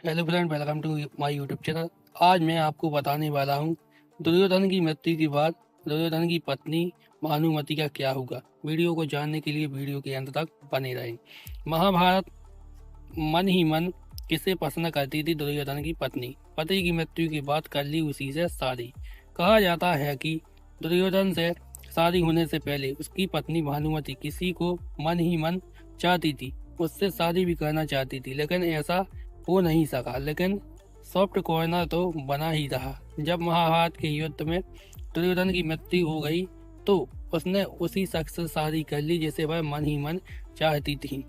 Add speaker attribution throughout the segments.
Speaker 1: Hello friend, welcome to my YouTube channel. आज मैं आपको बताने वाला हूँ दुर्योधन की मृत्यु के बाद दुर्योधन की पत्नी भानुमति का क्या होगा। वीडियो को जानने के लिए वीडियो के अंत तक बने रहें। महाभारत मन ही मन किसे पसंद करती थी? दुर्योधन की पत्नी। पति की मृत्यु के बाद कर ली उसी से शादी। कहा जाता है कि दुर्योधन से शादी होने से पहले उसकी पत्नी भानुमति किसी को मन ही मन चाहती थी, उससे शादी भी करना चाहती थी, लेकिन ऐसा हो नहीं सका। लेकिन सॉफ्ट कॉर्नर तो बना ही रहा। जब महाभारत के युद्ध में दुर्योधन की मृत्यु हो गई तो उसने उसी शख्स से शादी कर ली जिसे वह मन ही मन चाहती थी।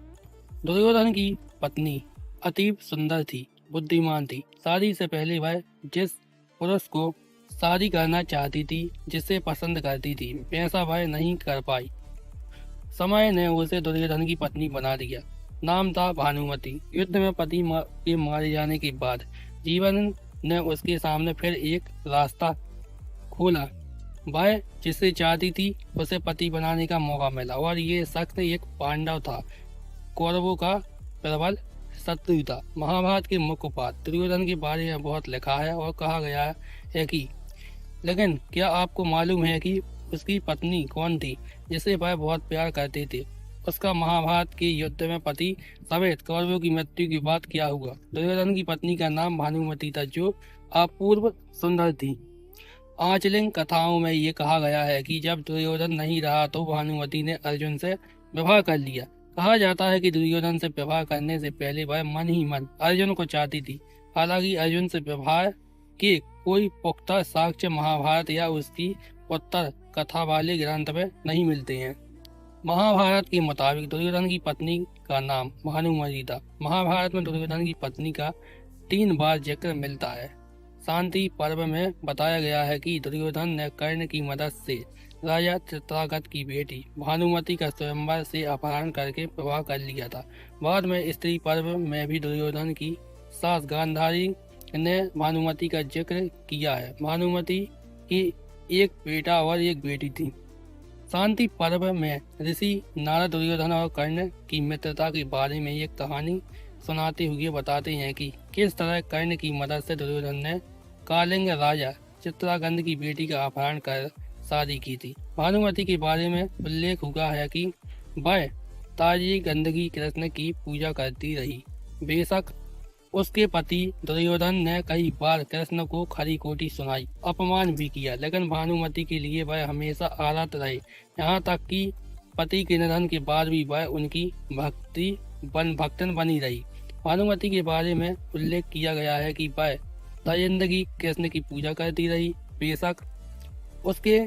Speaker 1: दुर्योधन की पत्नी अतीब सुंदर थी, बुद्धिमान थी। शादी से पहले वह जिस पुरुष को शादी करना चाहती थी, जिसे पसंद करती थी, वैसा वह नहीं कर पाई। समय ने उसे दुर्योधन की पत्नी बना दिया। नाम था भानुमति। युद्ध में पति के मारे जाने के बाद जीवन ने उसके सामने फिर एक रास्ता खोला। वह जिसे चाहती थी उसे पति बनाने का मौका मिला, और ये शख्स एक पांडव था, कौरवों का प्रबल शत्रु था। महाभारत के मुख्य पात्र दुर्योधन के बारे में बहुत लिखा है और कहा गया है कि, लेकिन क्या आपको मालूम है कि उसकी पत्नी कौन थी जिसे वह बहुत प्यार करते थे? उसका महाभारत के युद्ध में पति समेत कौरवों की मृत्यु के बाद क्या हुआ? दुर्योधन की पत्नी का नाम भानुमति था, जो अपूर्व सुंदर थी। आंचलिक कथाओं में ये कहा गया है कि जब दुर्योधन नहीं रहा तो भानुमति ने अर्जुन से विवाह कर लिया। कहा जाता है कि दुर्योधन से विवाह करने से पहले वह मन ही मन अर्जुन को चाहती थी। हालांकि अर्जुन से विवाह के कोई पुख्ता साक्ष्य महाभारत या उसकी उत्तर कथा वाले ग्रंथ में नहीं मिलते हैं। महाभारत के मुताबिक दुर्योधन की पत्नी का नाम भानुमति था। महाभारत में दुर्योधन की पत्नी का 3 बार जिक्र मिलता है। शांति पर्व में बताया गया है कि दुर्योधन ने कर्ण की मदद से राजा चित्रागत की बेटी भानुमति का स्वयंवर से अपहरण करके विवाह कर लिया था। बाद में स्त्री पर्व में भी दुर्योधन की सास गांधारी ने भानुमति का जिक्र किया है। भानुमति की एक बेटा और एक बेटी थी। शांति पर्व में ऋषि नारद दुर्योधन और कर्ण की मित्रता के बारे में एक कहानी सुनाते हुए बताते हैं कि किस तरह कर्ण की मदद से दुर्योधन ने कालिंग राजा चित्रागंध की बेटी का अपहरण कर शादी की थी। भानुमति के बारे में उल्लेख हुआ है कि वह ताजी गंदगी कृष्ण की पूजा करती रही। बेशक उसके पति दुर्योधन ने कई बार कृष्ण को खरी खोटी सुनाई, अपमान भी किया, लेकिन भानुमति के लिए वह हमेशा आरत रहे। यहाँ तक कि पति के निधन के बाद भी वह उनकी भक्तन बनी रही। भानुमति के बारे में उल्लेख किया गया है कि वह जिंदगी कृष्ण की पूजा करती रही। बेशक उसके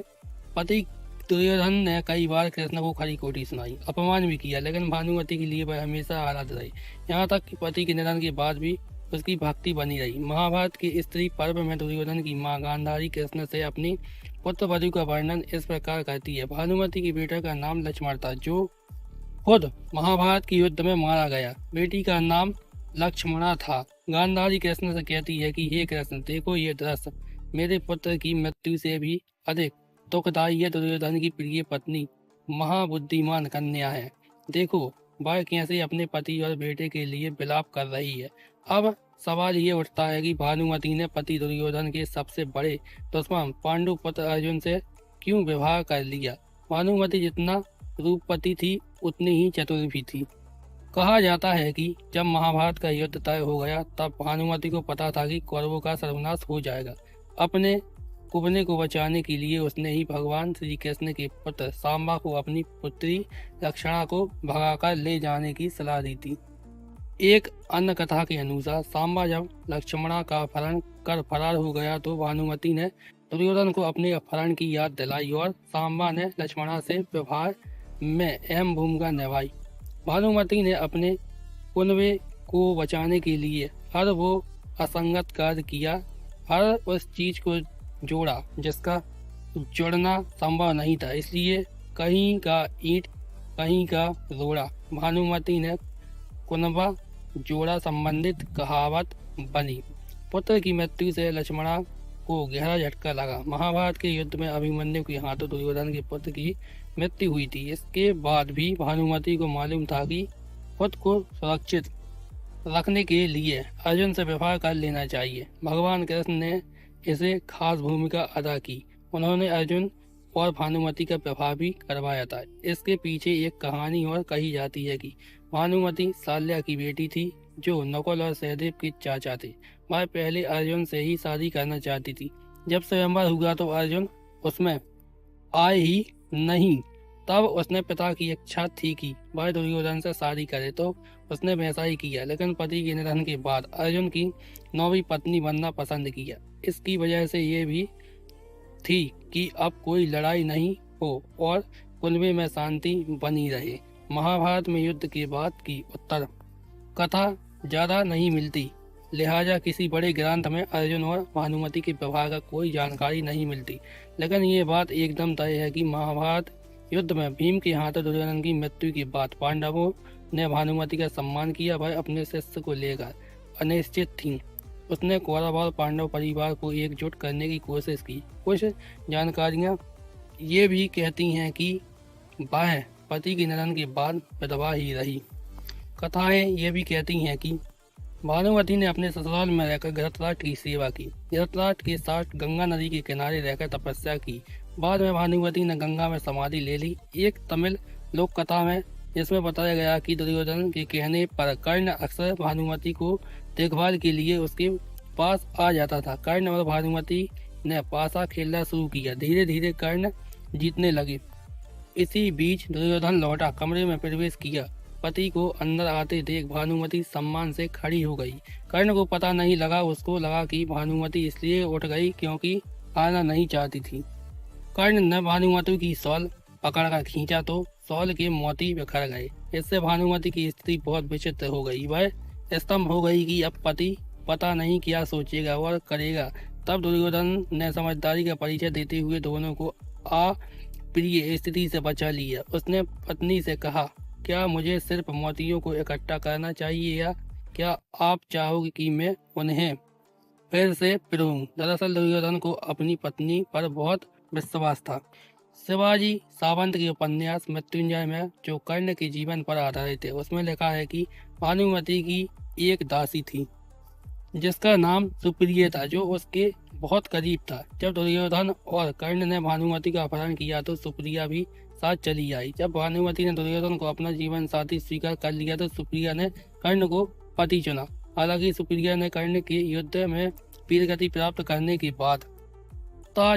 Speaker 1: पति दुर्योधन ने कई बार कृष्ण को खरी खोटी सुनाई, अपमान भी किया, लेकिन भानुमति के लिए वह हमेशा आराध रही। यहाँ तक कि पति के निधन के बाद भी उसकी भक्ति बनी रही। महाभारत के स्त्री पर्व में दुर्योधन की मां गांधारी कृष्ण से अपनी पुत्र वधु का वर्णन इस प्रकार करती है। भानुमति के बेटे का नाम लक्ष्मण था, जो खुद महाभारत के युद्ध में मारा गया। बेटी का नाम लक्ष्मणा था। गांधारी कृष्ण से कहती है कि हे कृष्ण, देखो ये दृश्य मेरे पुत्र की मृत्यु से भी अधिक दुखदायी है। दुर्योधन की प्रिय पत्नी महाबुद्धिमान कन्या है। देखो वह कैसे अपने पति और बेटे के लिए विलाप कर रही है। अब सवाल ये उठता है कि भानुमति ने पति दुर्योधन के सबसे बड़े दुश्मन पांडु पुत्र अर्जुन से क्यों विवाह कर लिया? भानुमति जितना रूपवती थी उतनी ही चतुर भी थी। कहा जाता है कि जब महाभारत का युद्ध तय हो गया तब भानुमति को पता था कि कौरवों का सर्वनाश हो जाएगा। अपने कुबने को बचाने के लिए उसने ही भगवान श्री कृष्ण के पुत्र सांबा को अपनी पुत्री लक्षणा को भगाकर ले जाने की सलाह दी थी। एक अन्य कथा के अनुसार सांबा जब लक्ष्मणा का अपहरण कर फरार हो गया तो भानुमति ने दुर्योधन को अपने अपहरण की याद दिलाई और सांबा ने लक्ष्मणा से व्यवहार में अहम भूमिका निभाई। भानुमति ने अपने कुनबे को बचाने के लिए हर वो असंगत कार्य किया, हर उस चीज को जोड़ा जिसका जुड़ना संभव नहीं था। इसलिए कहीं का ईंट कहीं का रोड़ा भानुमति ने कुनबा जोड़ा संबंधित कहावत बनी। पुत्र की मृत्यु से लक्ष्मणा को गहरा झटका लगा। महाभारत के युद्ध में अभिमन्यु के हाथों दुर्योधन के पुत्र की मृत्यु हुई थी। इसके बाद भी भानुमति को मालूम था कि खुद को सुरक्षित रखने के लिए अर्जुन से विवाह कर लेना चाहिए। भगवान कृष्ण ने इसे खास भूमिका अदा की। उन्होंने अर्जुन और भानुमति का विवाह भी करवाया था। इसके पीछे एक कहानी और कही जाती है कि भानुमति साल्या की बेटी थी जो नकुल और सहदेव के चाचा थे। वह पहले अर्जुन से ही शादी करना चाहती थी। जब स्वयंवर हुआ तो अर्जुन उसमें आए ही नहीं। तब उसने पिता की इच्छा थी कि वह दुर्योधन से शादी करे, तो उसने वैसा ही किया। लेकिन पति के निधन के बाद अर्जुन की नौवीं पत्नी बनना पसंद किया। इसकी वजह से ये भी थी कि अब कोई लड़ाई नहीं हो और कुनबे में शांति बनी रहे। महाभारत में युद्ध के बाद की उत्तर कथा ज्यादा नहीं मिलती, लिहाजा किसी बड़े ग्रंथ में अर्जुन और भानुमति के विवाह का कोई जानकारी नहीं मिलती। लेकिन ये बात एकदम तय है कि महाभारत युद्ध में भीम के हाथों दुर्योधन की मृत्यु के बाद पांडवों ने भानुमति का सम्मान किया। वह अपने शिष्य को लेकर अनिश्चित थी। उसने कौरव और पांडव परिवार को एकजुट करने की कोशिश की। कुछ जानकारियां ये भी कहती हैं कि वह पति के निधन के बाद विधवा ही रही। कथाएं ये भी कहती हैं कि भानुमति ने अपने ससुराल में रहकर धृतराष्ट्र की सेवा की। धृतराष्ट्र के साथ गंगा नदी के किनारे रहकर तपस्या की। बाद में भानुमति ने गंगा में समाधि ले ली। एक तमिल लोक कथा में जिसमें बताया गया कि दुर्योधन के कहने पर कर्ण अक्सर भानुमति को देखभाल के लिए उसके पास आ जाता था। कर्ण और भानुमति ने पासा खेलना शुरू किया। धीरे धीरे कर्ण जीतने लगे। इसी बीच दुर्योधन लौटा कमरे में प्रवेश किया। पति को अंदर आते देख भानुमति सम्मान से खड़ी हो गई। कर्ण को पता नहीं लगा। उसको लगा कि भानुमति इसलिए उठ गई क्योंकि आना नहीं चाहती थी। कर्ण ने भानुमति की शॉल पकड़कर खींचा तो शॉल के मोती बिखर गए। इससे भानुमति की स्थिति बहुत विचित्र हो गई। वह स्तंभ हो गई कि अब पति पता नहीं क्या सोचेगा और करेगा। तब दुर्योधन ने समझदारी का परिचय देते हुए दोनों को अप्रिय स्थिति से बचा लिया। उसने पत्नी से कहा, क्या मुझे सिर्फ मोतियों को इकट्ठा करना चाहिए या क्या आप चाहोगे कि मैं उन्हें फिर से पिरूं? दरअसल दुर्योधन को अपनी पत्नी पर बहुत विश्वास था। शिवाजी सावंत के उपन्यास मृत्युंजय में जो कर्ण के जीवन पर आधारित है, उसमें लिखा है कि भानुमति की एक दासी थी जिसका नाम सुप्रिय था, जो उसके बहुत करीब था। जब दुर्योधन और कर्ण ने भानुमति का अपहरण किया तो सुप्रिया भी साथ चली आई। जब भानुमति ने दुर्योधन को अपना जीवन साथी स्वीकार कर लिया तो सुप्रिया ने कर्ण को पति चुना। हालांकि सुप्रिया ने कर्ण के युद्ध में वीरगति प्राप्त करने के बाद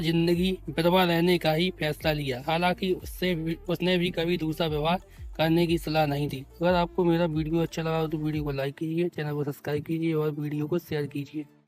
Speaker 1: जिंदगी विधवा रहने का ही फैसला लिया। हालांकि उसने भी कभी दूसरा विवाह करने की सलाह नहीं दी। अगर आपको मेरा वीडियो अच्छा लगा तो वीडियो को लाइक कीजिए, चैनल को सब्सक्राइब कीजिए और वीडियो को शेयर कीजिए।